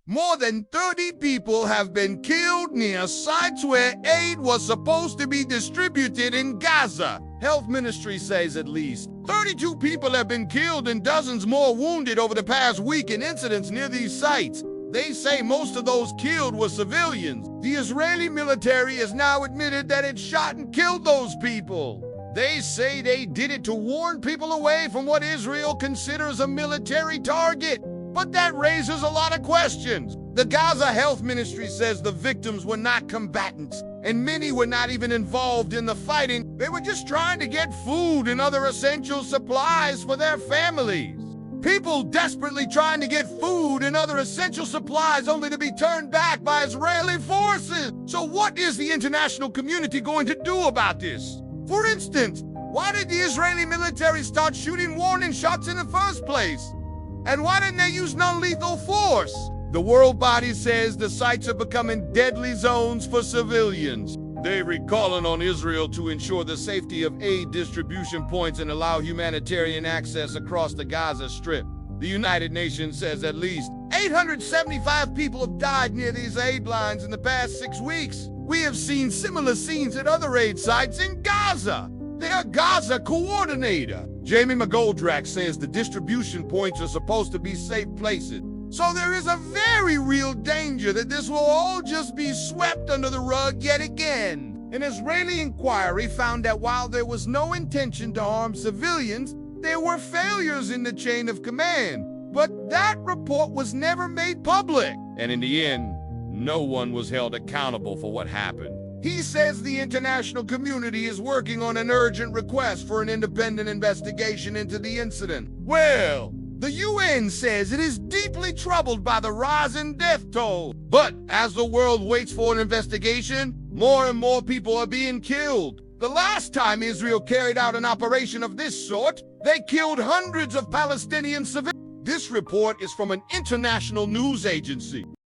More than 30 people have been killed near sites where aid was supposed to be distributed in Gaza. Health ministry says at least 32 people have been killed and dozens more wounded over the past week in incidents near these sites. They say most of those killed were civilians. The Israeli military has now admitted that it shot and killed those people. They say they did it to warn people away from what Israel considers a military target. But that raises a lot of questions. The Gaza Health Ministry says the victims were not combatants, and many were not even involved in the fighting. They were just trying to get food and other essential supplies for their families. People desperately trying to get food and other essential supplies only to be turned back by Israeli forces. So what is the international community going to do about this? For instance, why did the Israeli military start shooting warning shots in the first place? And why didn't they use non-lethal force? The world body says the sites are becoming deadly zones for civilians. They're calling on Israel to ensure the safety of aid distribution points and allow humanitarian access across the Gaza Strip. The United Nations says at least 875 people have died near these aid lines in the past 6 weeks. We have seen similar scenes at other aid sites in Gaza. Their Gaza coordinator, Jamie McGoldrick, says the distribution points are supposed to be safe places. So there is a very real danger that this will all just be swept under the rug yet again. An Israeli inquiry found that while there was no intention to harm civilians, there were failures in the chain of command. But that report was never made public. And in the end, no one was held accountable for what happened. He says the international community is working on an urgent request for an independent investigation into the incident. Well, the UN says it is deeply troubled by the rise in death toll. But as the world waits for an investigation, more and more people are being killed. The last time Israel carried out an operation of this sort, they killed hundreds of Palestinian civilians. This report is from an international news agency.